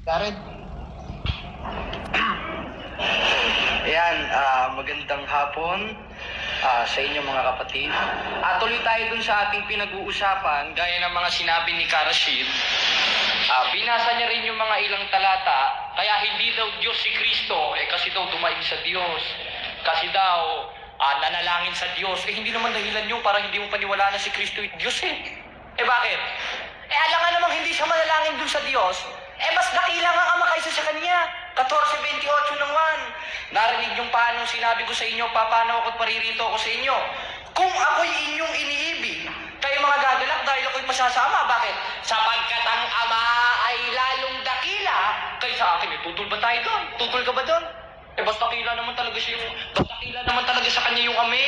Jared, Ayan, magandang hapon sa inyo mga kapatid. Tuloy tayo dun sa ating pinag-uusapan, gaya ng mga sinabi ni Karashid. Binasa niya rin yung mga ilang talata, kaya hindi daw Diyos si Kristo, kasi daw dumaig sa Diyos. Kasi daw, nanalangin sa Diyos. Hindi naman dahilan yun para hindi mo paniwalaan na si Kristo yung Diyos bakit? Alam nga namang hindi siya manalangin dun sa Diyos, mas dakila nga ang makaysa sa Kanya. 14:28 ng 1. Narinig yung paano sinabi ko sa inyo, papanaw ako't paririto ako sa inyo. Kung ako'y inyong iniibig, kayo mga gagalak dahil ako'y pasasama. Bakit? Sapagkat ang Ama ay lalong dakila kaysa akin. Tutol ba tayo doon? Tutol ka ba doon? Basta dakila naman talaga siya basta dakila naman talaga sa Kanya yung Ama.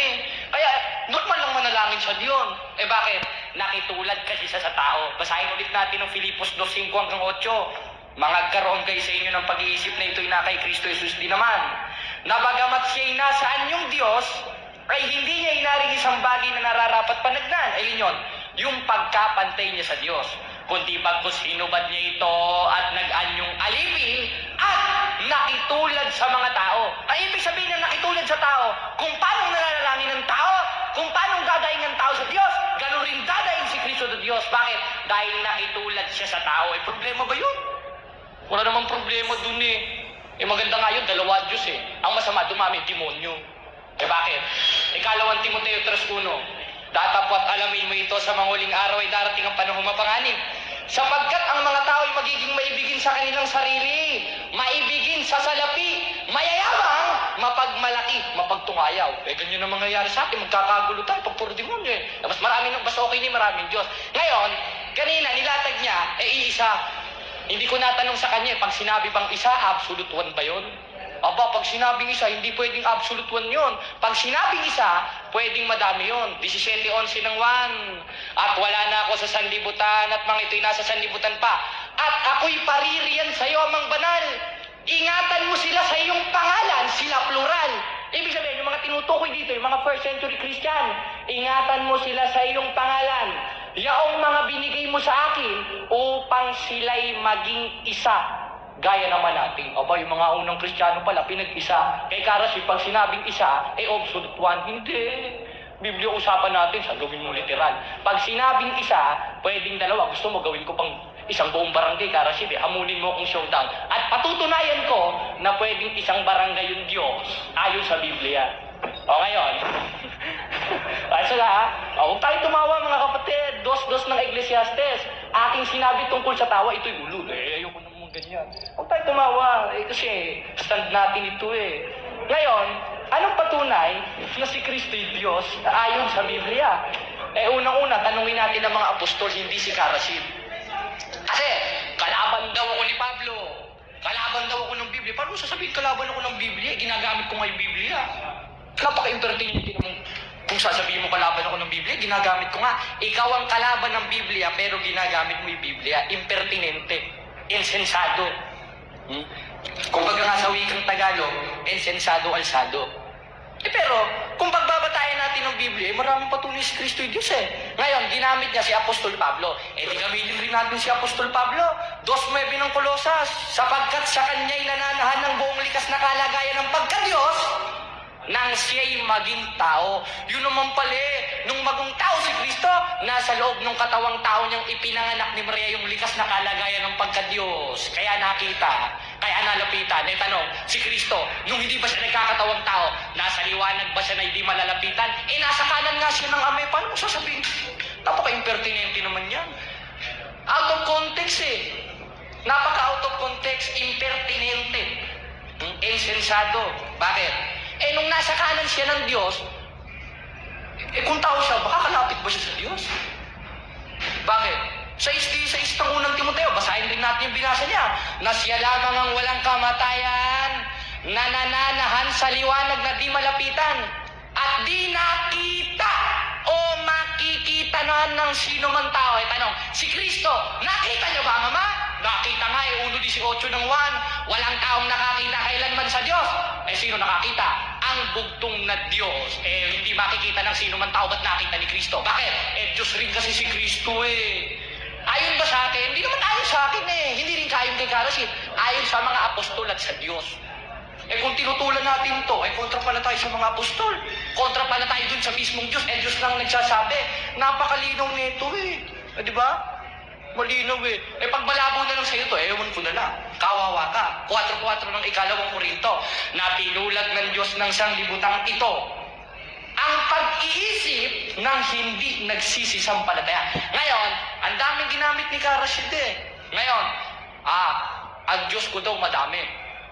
Kaya, normal lang manalangin siya diyon. Bakit? Nakitulad kasi siya sa tao. Basahin ulit natin ng Filipos 2:5 hanggang 8. Mangagkaroon kayo sa inyo ng pag-iisip na ito'y na kay Kristo Jesus din naman. Na bagamat siya'y nasa anyong Diyos, ay hindi niya inaring isang bagay na nararapat panagnan. Ayun yun, yung pagkapantay niya sa Diyos. Kundi bagkus hinubad niya ito at nag-anyong alipin at nakitulad sa mga tao. Ay ibig sabihin na nakitulad sa tao, kung paano nananalangin ng tao, kung paano dadaing ng tao sa Diyos, gano'n rin dadaing si Kristo sa Diyos. Bakit? Dahil nakitulad siya sa tao. Problema ba yun? Wala namang problema dun maganda nga yun, dalawa Diyos Ang masama, dumami, demonyo. Bakit? Ikalawang Timoteo 3:1. Datapwat alamin mo ito sa mga huling araw ay darating ang panahon mapanganib. Sapagkat ang mga tao ay magiging maibigin sa kanilang sarili, maibigin sa salapi, mayayamang, mapagmalaki, mapagtungayaw. Ganyan ang mangyayari sa atin, magkakagulo tayo pag puro demonyo Mas okay ni maraming Diyos. Ngayon, kanina nilatag niya, iisa. Hindi ko natanong sa kanya, pag sinabi bang isa, absolute one ba yun? Pag sinabing isa, hindi pwedeng absolute one yun. Pag sinabing isa, pwedeng madami yun. 17:11 ng 1. At wala na ako sa sanlibutan, at mga ito'y nasa sanlibutan pa. At ako'y paririyan sa iyo, amang banal. Ingatan mo sila sa iyong pangalan, sila plural. Ibig sabihin, yung mga tinutukoy dito, yung mga first century Christian, ingatan mo sila sa iyong pangalan. Yaong mga binigay mo sa akin upang sila'y maging isa. Gaya naman natin. Yung mga unang Kristiyano pala, pinag-isa. Kay Karasi, pag sinabing isa, absolute one. Hindi. Biblia usapan natin, sa gawin mo literal. Pag sinabing isa, pwedeng dalawa. Gusto mo, gawin ko pang isang buong barangay, Karasi. Hamunin mo akong showdown. At patutunayan ko na pwedeng isang barangay yung Diyos ayon sa Biblia. Ngayon. Huwag tayo tumawa mga kapatid. Dos ng Ecclesiastes. Aking sinabi tungkol sa tawa, ito'y ulul. Ayoko naman ganyan. Huwag tayo tumawa. Kasi stand natin ito Ngayon, anong patunay na si Kristo'y Diyos ayon sa Biblia? Unang-una, tanungin natin ang mga apostol, hindi si Karashid. Kasi, kalaban daw ako ni Pablo. Kalaban daw ako ng Biblia. Paano sasabihin kalaban ako ng Biblia? Ginagamit ko nga yung Biblia. Napaka-impertinente naman. Kung sasabihin mo kalaban ako ng Biblia, ginagamit ko nga. Ikaw ang kalaban ng Biblia, pero ginagamit mo yung Biblia. Impertinente. Insensado. Kung baga nga sa wikang Tagalog, insensado alsado. Pero, kung pagbabatayan natin ng Biblia, maraming patunay si Kristo yung Diyos Ngayon, ginamit niya si Apostol Pablo. Di gamitin rin natin si Apostol Pablo. 2:9 ng Kolosas. Sapagkat sa kanya'y nananahan ng buong likas na kalagayan ng pagka-Diyos, nang siya'y maging tao. Yun naman pala nung maging tao si Kristo, nasa loob ng katawang tao niyang ipinanganak ni Maria yung likas na kalagayan ng pagka-Diyos. Kaya nakita, kaya nalapitan. Tanong, si Kristo, nung hindi ba siya nagkakatawang tao, nasa liwanag ba siya na hindi malalapitan? Nasa kanan nga siya ng Ama. Paano mo sasabihin? Napaka-impertinente naman yan. Out of context Napaka-out of context, impertinente. Insensado. Bakit? Nung nasa kanan siya ng Diyos, kung tao siya, baka kalapit ba siya sa Diyos? Bakit? Sa isa ng unang Timoteo, basahin rin natin yung binasa niya, na siya lamang ang walang kamatayan, nananahan sa liwanag na di malapitan, at di nakita o makikita na ng sino man tao. Tanong, si Kristo, nakita niyo ba ang Ama? Nakita nga 1:18 ng 1. Walang taong nakakita kailanman sa Diyos. Sino nakakita? Ang bugtong na Diyos. Hindi makikita ng sino man tao, ba't nakita ni Kristo? Bakit? Diyos rin kasi si Kristo Ayon ba sa akin? Hindi naman ayon sa akin Hindi rin kayon kay Karashid. ayon sa mga apostol at sa Diyos. Eh kung tinutulan natin to, eh kontra pala tayo sa mga apostol. Kontra pala tayo dun sa mismong Diyos. Eh Diyos lang nagsasabi. Napakalinaw nito eh. Di ba? Malinaw eh. Eh pag malabo na lang sa'yo to, ewan ko na lang. Kawawa ka. 4:4 ng ikalawang Korinto. Na pinulag ng Diyos ng sanglibutang ito ang pag-iisip ng hindi nagsisisampalataya. Ngayon, ang daming ginamit ni Karashid eh. Ngayon, ang Diyos ko daw madami.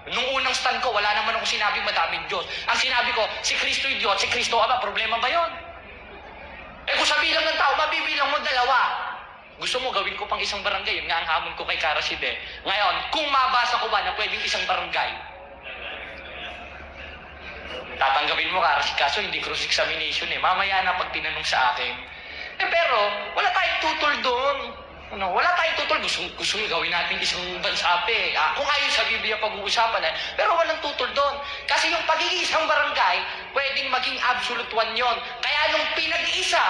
Nung unang stand ko, wala naman ako sinabing madaming Diyos. Ang sinabi ko, si Kristo'y Diyos, si Kristo Ama, problema ba yun? Eh kung sa bilang ng tao, mabibilang mo 2. Gusto mo gawin ko pang isang barangay, yun nga ang hamon ko kay Karashid eh. Ngayon, kung mabasa ko ba na pwedeng isang barangay, tatanggapin mo Karashid, kaso hindi cross-examination eh. Mamaya na pag tinanong sa akin. Eh pero, wala tayong tutol doon. Wala tayong tutol. Gusto gawin natin isang bansape. Kung ayon sa Biblia pag-uusapan pero walang tutol doon. Kasi yung pagiging isang barangay, pwedeng maging absolute one yon. Kaya nung pinag-isa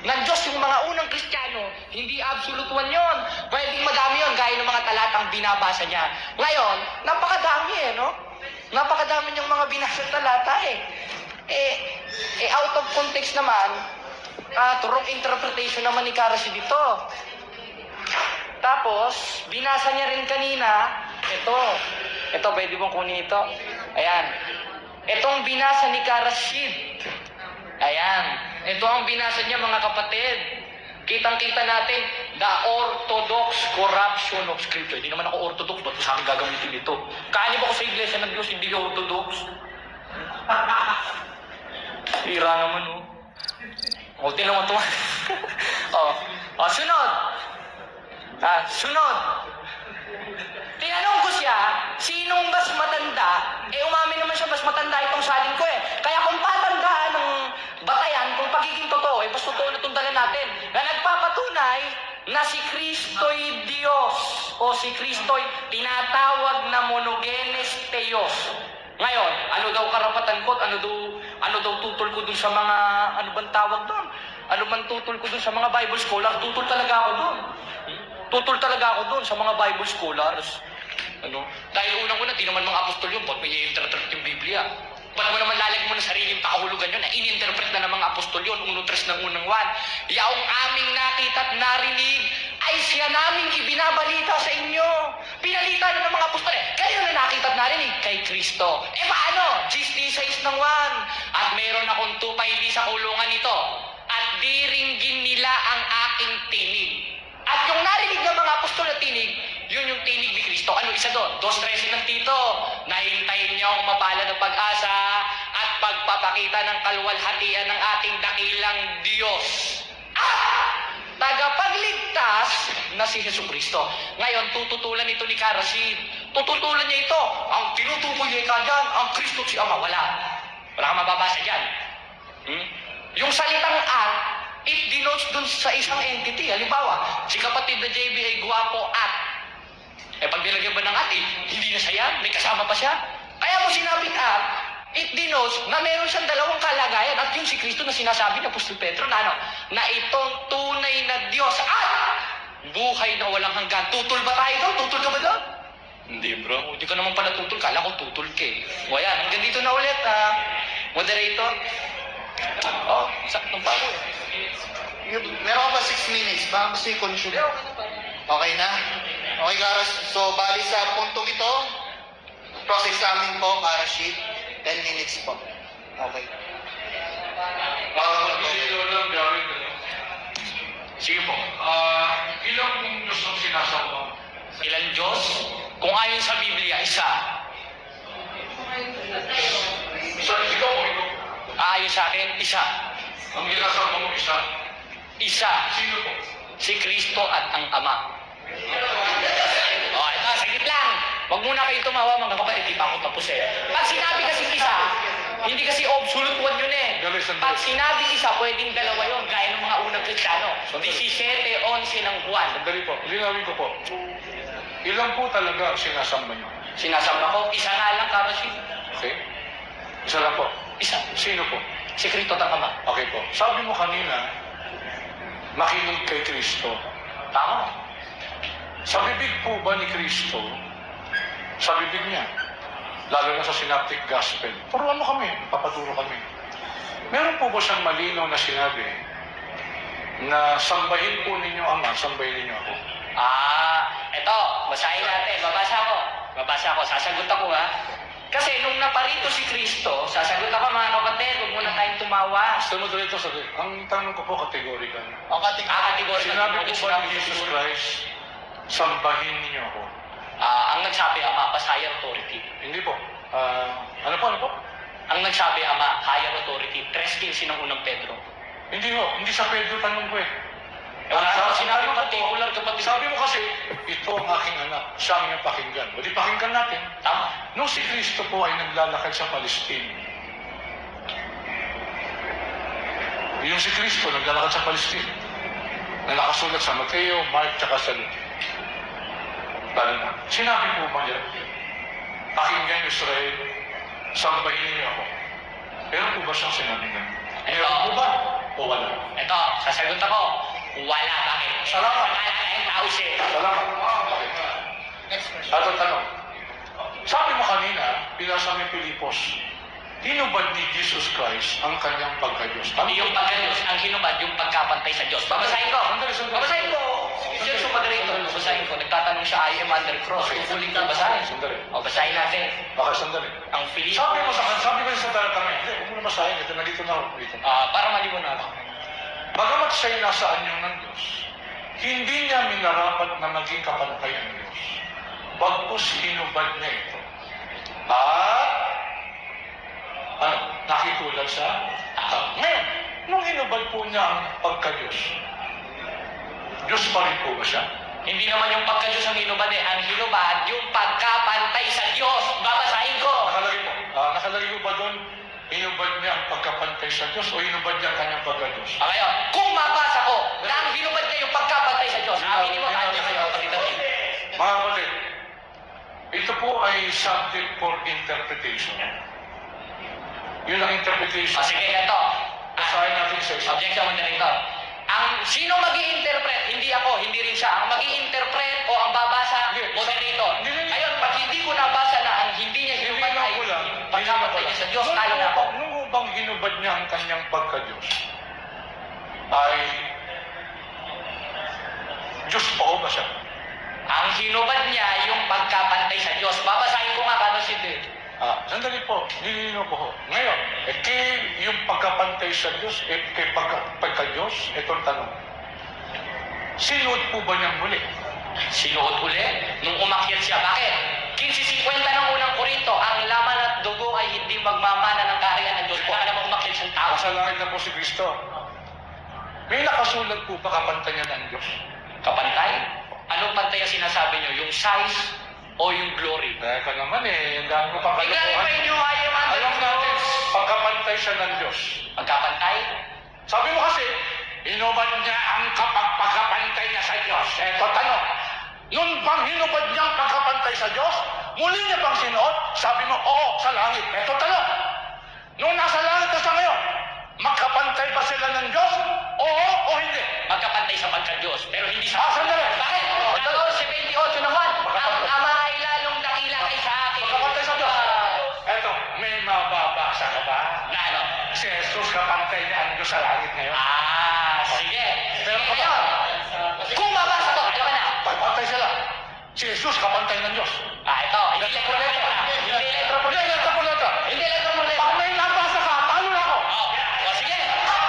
ng Diyos yung mga unang Kristiyano, hindi absolute one yon. Pwedeng madami yon, gaya ng mga talatang binabasa niya. Ngayon, napakadami eh, no? Napakadami niyang mga binasang talata eh. Out of context naman, wrong interpretation naman ni Karashid dito. Tapos, binasa niya rin kanina, ito, pwede mong kunin ito. Ayan. Itong binasa ni Karashid. Ayan. Ito ang binasa niya, mga kapatid. Kitang-kita natin, the orthodox corruption of Scripture. Hindi naman ako orthodox, ba't sa akin gagamitin ito? Kaanib ako sa Iglesia ng Diyos, hindi orthodox. Hira naman, oh. Tinan mo ito. Sunod. Sunod. Tinanong ko siya, sinong mas matanda? Umamin naman siya, mas matanda itong salin ko eh. Kaya kung patandaan ng batayan, kung pagiging totoo, mas totoo na itong dala natin, na nagpapatunay na si Kristo'y Diyos o si Kristo'y tinatawag na monogenes theos. Ngayon, ano daw karapatan ko at ano daw tutol ko dun sa mga, ano bang tawag doon? Ano bang tutol ko dun sa mga Bible scholar? Tutol talaga ako dun. Tutol talaga ako doon sa mga Bible scholars. Dahil unang-una, di naman mga apostol yun, ba't may i-interpret yung Biblia? Ba't mo naman lalagyan mo ng sariling pakahulugan yun na in-interpret na ng mga apostol yun, 1:3 ng unang 1. Yaong aming nakita at narinig ay siya naming ibinabalita sa inyo. Pinalita na ng mga apostol kayo na nakita at narinig kay Kristo. Paano? 16:6 ng 1. At meron akong tupa hindi sa kulungan nito at diringgin nila ang aking tinig. At yung narinig ng mga apostol na tinig, yun yung tinig ni Kristo. Ano isa doon? 2:13 ng Tito. Nahintayin niyo ang mapalad ng pag-asa at pagpapakita ng kalwalhatian ng ating dakilang Diyos. Tagapagligtas na si Jesucristo. Ngayon, tututulan ito ni Karashid. Tututulan niya ito. Ang tinutukoy niya dyan, ang Kristo si Ama. Wala kang mababasa dyan. Yung salitang at, it denotes dun sa isang entity. Halimbawa, si kapatid na JB ay guwapo at. Pag nilagyan ba ng at, hindi na siya yan? May kasama pa siya? Kaya mo sinabing at, it denotes na meron siyang dalawang kalagayan at yun si Kristo na sinasabi ni Apostol Pedro na itong tunay na Diyos at buhay na walang hanggan. Tutol ba tayo doon? Tutol ka ba doon? Hindi bro. Hindi ka naman pala tutol. Kala ko tutol ka eh. O yan, hanggang dito na ulit. Moderator. Saktong pa ako eh. Meron ka pa 6 minutes. Baka gusto i-consume. Okay na? Okay, Karashid. So, bali sa puntong ito, cross-examine po, Karashid. 10 minutes po. Okay. Sige po. Ilang Diyos ang sinasama? Ilang Diyos? Kung ayon sa Biblia, isa. Ikaw. Ayon sa akin, isa. Ang ginasama mo isa. Isa. Sino po? Si Kristo at ang Ama. Ito, saglit lang. Huwag muna kayo tumawa mga kapatid, di pa ako tapos eh. Pag sinabi kasi isa, hindi kasi absolute one yun eh. Pag sinabi isa, pwedeng dalawa yun, gaya ng mga unang Kristiyano. 17:11 ng Juan. Sandali po. Linawin ko po. Ilan po talaga ang sinasamba niyo? Sinasamba ko, isa nga lang, Karashid. Okay? Isa lang po. Isa. Sino po? Si Kristo at ang Ama. Okay po. Sabi mo kanina, makinig kay Kristo. Tama. Sa bibig po ba ni Kristo, sa bibig niya. Lalo na sa synoptic gospel. Turuan mo kami, papaturo kami. Meron po ba siyang malinaw na sinabi na sambahin po ninyo Ama, sambahin ninyo ako? Eto, basahin natin. Babasa ko. Sasagot ako, ha? Kasi nung naparito si Kristo, sasagot ako, mga kapatid, huwag muna tayong tumawa. Gusto mo dito sa ang tanong ko po kategorikal. Kategorikal. Sinabi po ba ni Jesus Christ, sambahin ninyo ako? Ang nagsabi, Ama, pas higher authority. Hindi po. Ano po? Ang nagsabi, Ama, higher authority. 3:15 ng unang Pedro. Hindi ho. Hindi sa Pedro tanong ko eh. Sinabi particular, kapatid. Sabi mo kasi, ito ang aking anak, siya ang iyong pakinggan. O di pakinggan natin. Tama. Nung si Kristo po ay naglalakad sa Palestine, yung si Kristo naglalakad sa Palestine, na nakasulat sa Mateo, Mark, tsaka sa Luke. Sinabi po ba niya, pakinggan Israel, sambahin niyo ako. Meron po ba siyang sinabi niya? Meron po ba? O wala? Ito, sasagot ako. Wala. Bakit? Salamat. Wala tayong tao siya. Salamat. Okay. Next question. Ato tanong. Sabi mo kanina, pinasa ni Pilipos, hinubad ni Jesus Christ ang kanyang pagka-Diyos. Ano Yung pagka-Diyos, ang hinubad, yung pagkapantay sa Diyos. Babasahin ko. Babasahin ko. Siya sumagrito. Babasahin ko. Nagtatanong siya, I am under cross. Kukuling ko basahin. Sandali. O, basahin natin. Okay, sandali. Ang Filipo. Sabi ko sa talatang hindi, huwag mo na masahin. Ito, nandito na ako. Dito. Para maliwanag. Bagamat siya'y nasa anyong ng Diyos, hindi niya minarapat na maging kapantay ng Diyos. Bagkus hinubad niya ito. Nakitulad sa tao. Ngayon, nung hinubad po niya ang pagka-Diyos, Diyos pa rin po ba siya? Hindi naman yung pagka-Diyos ang hinubad eh. Ang hinubad, yung pagkapantay sa Diyos. Babasahin ko. Nakalagay po ba doon, hinubad niya ang pagkapantay sa Diyos o hinubad niya ang kanyang pagka-Diyos? Ngayon, kung mabasa ko na ang hinubad niya yung pagkapantay sa Diyos, aminin mo, kanya kayo, kapatid. Mga kapatid, ito po ay subject for interpretation. Yun ang interpretation. Sige, ito. Basahin natin sa isa. Objection mo director. Sino mag-i-interpret? Hindi ako, hindi rin siya. Ang mag-i-interpret o ang babasa, moderator. Ngayon, pag hindi ko nabasa na ang hindi niya hinubad ay pagkapantay niya sa Diyos, tayo na ako. Nung ubang hinubad niya ang kanyang pagka-Diyos, ay Diyos pa o ba siya? Ang hinubad niya yung pagkapantay sa Diyos. Babasahin ko nga kano si Dave. Sandali po, nilino ko ho. Ngayon, yung pagkapantay sa Diyos, kay pagka-Diyos, itong tanong. Sinuot po ba niyang muli? Sinuot uli nung umakyat siya. Bakit? 15:50 ng unang Korinto, ang laman at dugo ay hindi magmamana ng kaharian ng Diyos. Kaya naman umakyat siyang tao. Sa langit na po si Kristo. May nakasulat po ba kapantay niya ng Diyos? Kapantay? Anong pantay ang sinasabi niyo? Yung size o yung glory? Teka naman ang dami ko pang I-clarify niyo, I am under Alam natin, cross. pagkapantay siya ng Diyos. Pagkapantay? Sabi mo kasi, hinubad niya ang pagkapantay niya sa Diyos. Eto, tanong. Nung bang hinubad niya ang pagkapantay sa Diyos, muli niya bang sinuot? Sabi mo, oo, sa langit. Eto, tanong. Nung nasa langit na siya ngayon, magkapantay ba sila ng Diyos? Oo o hindi? Magkapantay sa pagka-Diyos, pero hindi sa... Sandali. Bakit? 14:28 naman. Ang Ama ay lalong dakila kay sa akin. Magkapantay sa Diyos. Eto, may mababasa ka ba? Na ano? Si Jesus kapantay niya ang Diyos sa langit ngayon. Sige. Pero Ngayon, kung mabasa ko, ano ka na? Pagpantay sila. Si Jesus kapantay ng Diyos. Ito. Hindi letra por letra. Hindi letra por letra. Letra por letra. Hindi letra por letra. Pag may nabasa ka, talo na ako. O sige.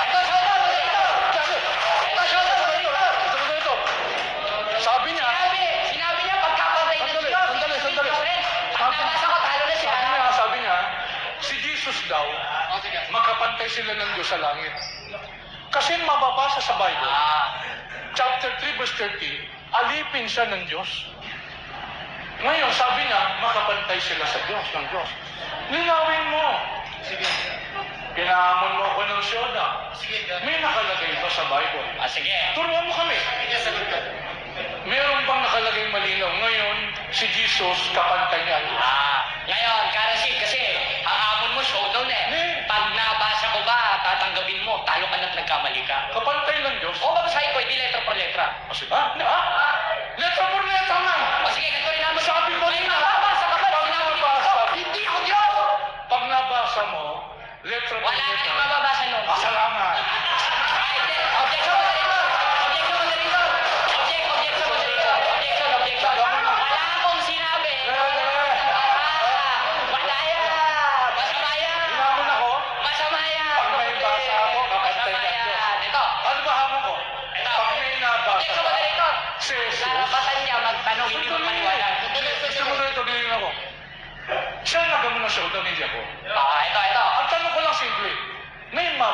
Ito, shoulder, moderator. Ito, shoulder, moderator. Ito. Sabi niya, Sinabi niya pagkapantay ng Diyos. Sandali. Pag nabasa ko, talo na siya. sabi niya, si Jesus daw, magkapantay sila ng Diyos sa langit. Kasi mababasa sa Bible, chapter 3 verse 30, alipin siya ng Diyos. Ngayon, sabi niya, makapantay sila sa Diyos, ng Diyos. Linawin mo. Pinahamon mo ako ng syoda. May nakalagay ba sa Bible? Sige. Turuan mo kami. Meron bang nakalagay malinaw? Ngayon, si Jesus, kapantay niya. Ngayon, Karasid, kasi ang hamon mo, showdown eh. Pag nabasa ko ba, tatanggapin mo, talo ka na't nagkamali ka. Kapantay ng Diyos. O babasahin ko, hindi letra por letra. Letra por letra nga. O sige, ganito rin naman. Sabi ko may rin mababasa ka ba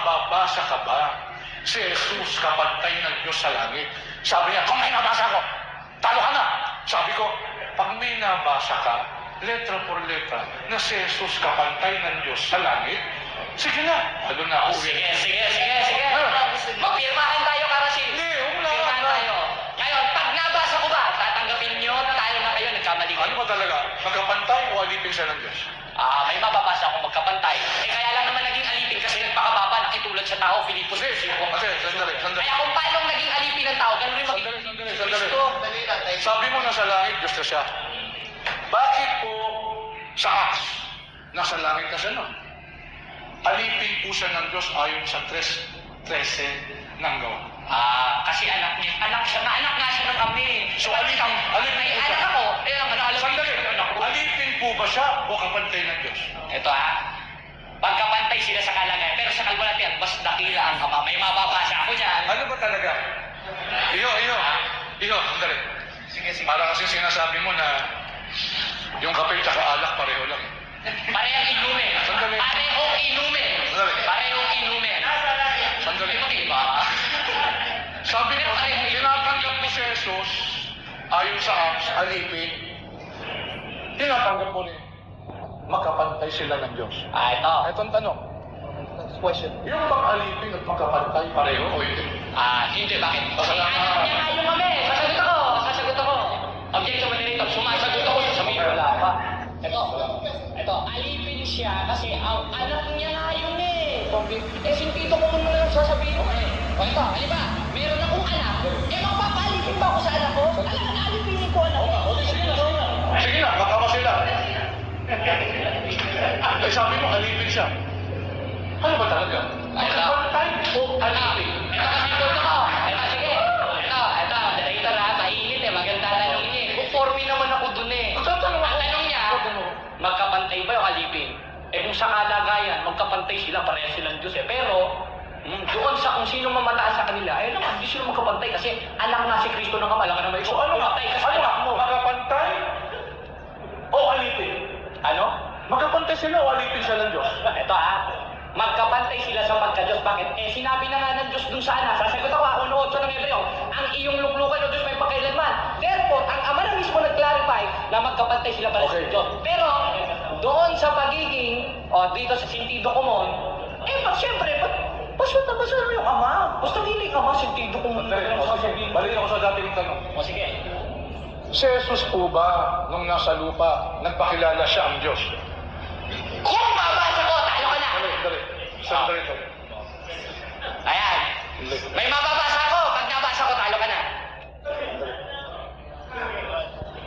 mababasa ka ba? Si Jesus, kapantay ng Diyos sa langit. Sabi niya, kung may nabasa ko, talo ka na. Sabi ko, pag may nabasa ka, letra por letra, na si Jesus, kapantay ng Diyos sa langit, sige na. Ano na ako? Sige. Magpirmahan tayo, Karasin. Hindi, huwag na. Pirmahan tayo. Ngayon, pag nabasa ko ba, tatanggapin nyo, tayo na kayo, nagkamali kayo. Ano ba talaga? Magkapantay o alipin siya ng Diyos? May mababasa akong magkapantay. Kaya lang naman naging alipin kasi nagpakababa, nakitulad sa tao, Filipos. Kasi, sandali. Kaya kung paano naging alipin ng tao, ganun rin maging Sandali. Kristo. Dali lang, tayo. Sabi mo nasa langit, Diyos na siya. Bakit po sa Acts, nasa langit na siya, no? Alipin po siya ng Diyos ayon sa 3:13 ng gawa. Kasi anak niya, anak nga siya ng kami. So, alipin May po anak siya. ako, alam Sandali, alipin po ba siya o kapantay ng Diyos? Ito pagkapantay sila sa kalagayan, pero sa kalwalatian, mas dakila ang Ama. May mababasa ako niyan. Ano ba talaga? Iyo, sandali. Sige. Para kasi sinasabi mo na yung kape tsaka alak pareho lang. Parehong inumin. Sandali. Parehong inumin. Sandali. Parehong inumin. Sandali. Diba? Sabi mo, tinatanggap mo si Jesus ayon sa Acts, alipin. Tinatanggap mo rin. Magkapantay sila ng Diyos. Ito. Ito ang tanong. Next question. Yung bang alipin at magkapantay pareho o hindi? Hindi. Bakit? Kasalanan. Anak niya nga yung kami. Sasagot ako. Objection moderator. Sumasagot ako. Sasabihin wala pa. Ito. Alipin siya kasi ang anak niya nga yun sintito ko muna lang sasabihin ko O ito, ba? Meron akong anak. Magpapalipin ba ako sa anak ko? Alam na, alipinin ko anak ko. Sige na, magkama sila. Sabi mo, alipin siya. Ano ba talaga? Magkapantay o alipin? Ito kasi ito ko. Sige. Ito, moderator mainit maganda tanong niya Conforme naman ako dun Ang tanong niya, magkapantay ba yung alipin? Kung sa kalagayan, magkapantay sila, parehas silang Diyos Pero, doon sa kung sino mamataas sa kanila, naman, hindi sila magkapantay kasi anak na si Kristo ng Ama. Alam ka naman, So ano nga? magkapantay kasi anak mo. Magkapantay o alipin? Ano? Magkapantay sila o alipin siya ng Diyos? Ito magkapantay sila sa pagka-Diyos. Bakit? Sinabi na nga ng Diyos dun sana. Sasagot ako, 1:8 ng Hebreo, ang iyong luklukan o Diyos may pagkailanman. Therefore, ang Ama na mismo nag-clarify na magkapantay sila para sa Diyos. Pero, doon sa pagiging, dito sa sentido komon, siyempre, basta yung Ama. Basta hindi Ama, sentido komon. Balik ako sa dating tanong. Sige. Si Jesus po ba, nung nasa lupa, nagpakilala siya ang Diyos? Kung mabasa ko, talo ka na. Sandali ito. Ayan. May mababasa ako. Pag nabasa ko, talo ka na.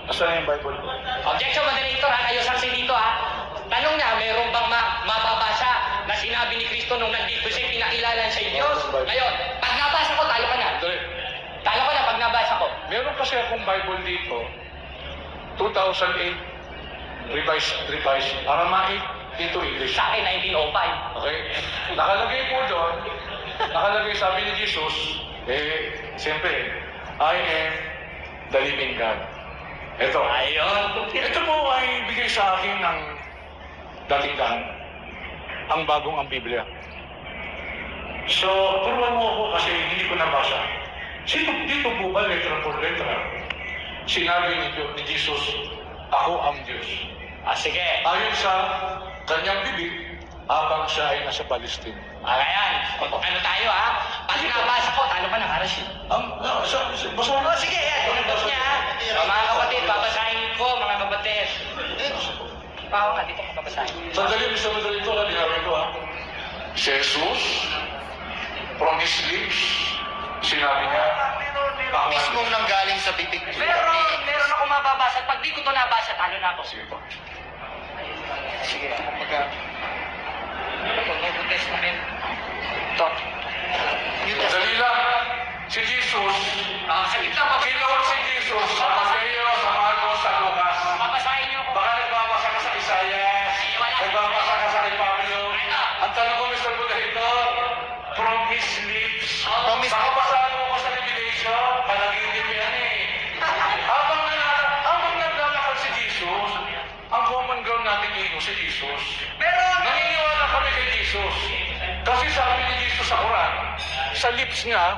Asan yung Bible ko? Objection moderator kayo saksi dito Tanong niya, mayroon bang mababasa na sinabi ni Kristo nung nandito siya, pinakilala siya Diyos? Ngayon, pag nabasa ko, talo ka na. Sandali. Talo ka na pag nabasa ko. Meron kasi akong Bible dito, 2008, revised, Aramaic into English. Sa akin, 1905. Okay? Nakalagay po doon, sabi ni Jesus, siyempre, I am the living God. Ito. Ayun. Ito po ay bigay sa akin ng dating daan. Ang bagong ang Biblia. So, turuan mo ako kasi hindi ko nabasa. Dito po ba, letra por letra, sinabi ni Jesus, ako ang Diyos. Sige. Ayon sa kanyang bibig, habang siya ay nasa Palestine. Ayan. Ano tayo Pag nabasa ko, talo ka na, Karasin. Basta mo. Sige, yan. Tunog niya mga kapatid, babasahin ko, mga kapatid. Pao nga, dito ko babasahin. Sandali, Mr. Moderator, dinawin ko Si Jesus, from his lips, sinabi niya, ako Mismong nanggaling sa bibig ko. Meron ako mababasa. Pag di ko ito nabasa, talo na ako. Sige po. Sige, kumbaga. Nuevo Testament. Ito. New Testament. Dali lang, si Jesus, Sa gitna pa. kinuot si Jesus sa Mateo, sa Marcos, sa Lucas. Babasahin niyo ako. Baka nagbabasa ka sa Isaias, nagbabasa ka sa kay Pablo. Ang tanong ko, Mr. Moderator, from his lips. From his lips. Nakapasahan mo ko sa Revelation, panaginip yan Habang naglalakad si Jesus, ang common ground natin ino si Jesus. Pero, Naniniwala kami kay Jesus. Kasi sabi ni Jesus sa Quran, sa lips niya,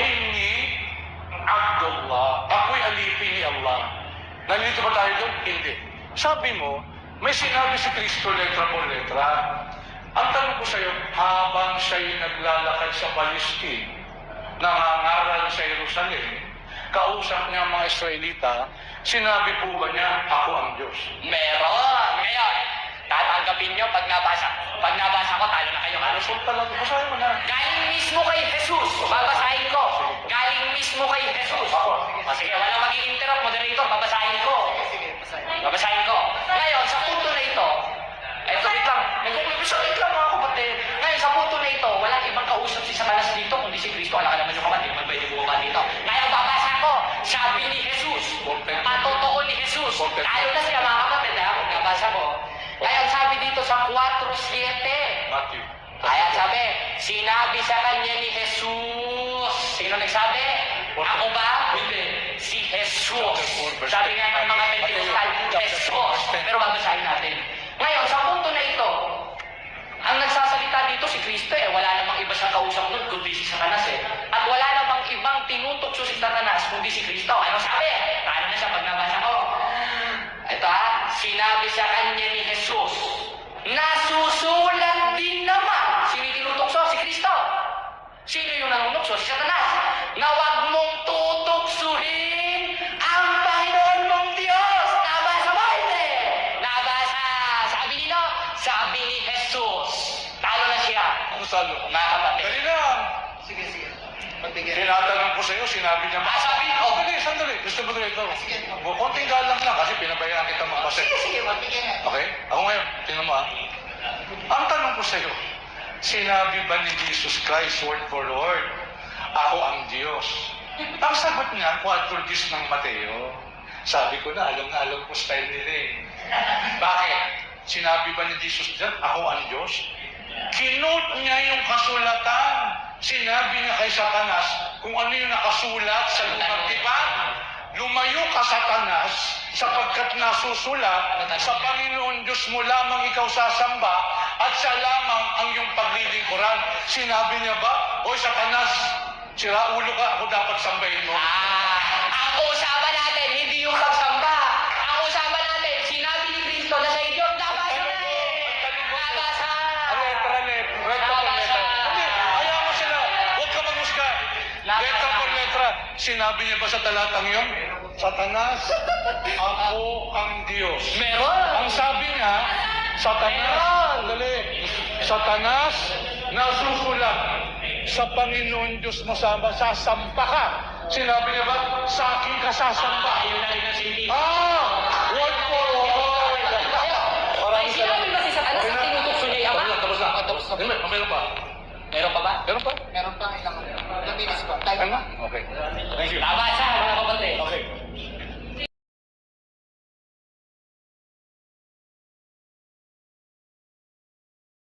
Inni Abdullah. Ako'y alipin ni Allah. Nalilito ba tayo doon? Hindi. Sabi mo, may sinabi si Kristo letra por letra. Ang tanong ko sa iyo, habang siya'y naglalakad sa Palestine, nangangaral sa Jerusalem, kausap niya ang mga Israelita, sinabi po ba niya, ako ang Diyos? Meron! Ngayon, tatanggapin nyo pag nabasa. Pag nabasa ko, talo na kayo. Lusot talaga. Basahin mo na. Galing mismo kay Jesus. Babasahin ko. Galing mismo kay Jesus. O sige, wala mag-i-interrupt, moderator. Babasahin ko. Babasahin ko. Ngayon, sa punto na ito, eto, wait lang. Wait lang mga kapatid. Ngayon, sa punto na ito, walang ibang kausap si Satanas dito, kundi si Kristo. Alam ka naman yung kapatid, man pwede bumaba dito. Ngayon, babasa ko. Sabi ni Jesus. Patotoo ni Jesus. Talo na sila mga kapatid, ha? Kung nabasa ko. Ngayon, sabi dito sa 4:7. Matthew. Ayan, sabi, sinabi sa kanya ni Jesus. Sino nagsabi? Ako ba? Hindi. Si Jesus. Sabi nga ng mga Pentecostal, Jesus. Pero babasahin natin. Ngayon, sa punto na ito, ang nagsasalita dito si Kristo wala namang iba siyang kausap nun kundi si Satanas At wala namang ibang tinutokso si Satanas kundi si Kristo. Ano sabi? Talo na siya pag nabasa ko. Ito sinabi sa kanya ni Jesus, nasusulat din naman. Sino yung tinutokso? Si Kristo. Sino yung nanunokso? Si Satanas. Na huwag mong tutuksuhin ang Panginoon mong Diyos. Nabasa mo hindi? Nabasa. Sabi nino? Sabi ni Jesus. Talo na siya. Ano salo? Mga kapatid. Dali lang. Sige, sige. Pagbigyan. Tinatanong ko sa iyo, sinabi niya ba? Sabi, Sandali. Gusto mo ito? Sige. Konting galang lang kasi pinabayaan kita magbasa. Sige, sige. Pagbigyan na. Okay? Ako ngayon, tingnan mo Ang tanong ko sa iyo, sinabi ba ni Jesus Christ, word for word, ako ang Diyos? Ang sagot niya, 4:10 ng Mateo. Sabi ko na alam ko style nila Bakit? Sinabi ba ni Jesus dyan, ako ang Diyos? Kinote niya yung kasulatan. Sinabi niya kay Satanas kung ano yung nakasulat sa lumang tipan. Lumayo ka, Satanas, sapagkat nasusulat, sa Panginoon Diyos mo lamang ikaw sasamba at siya lamang ang iyong paglilingkuran. Sinabi niya ba, Oy, Satanas, sira ulo ka, ako dapat sambahin mo. Ang usapan natin, hindi yung pagsamba. Ang usapan natin, sinabi ni Kristo na sa inyo, nabasa na Nabasa. Letra, letra. Hindi, ayaw mo sila. Huwag ka maghusga. Letra por letra. Sinabi niya ba sa talatang yun? Satanas, ako ang Diyos. Meron. Ang sabi niya, Satanas, nasusulat sa Panginoon Diyos mo sasamba ka. Sinabi niya ba, sa akin ka sasamba? Ayun na rin ang sindi. Word for word. Ay, sinabi ba si Satanas ang tinutokso niya yung ama? Tapos na. Meron pa. Meron pa ba? Meron pa? Meron pa ilang 2 minutes pa. Tayo Ano? Okay. Thank you. Nabasa.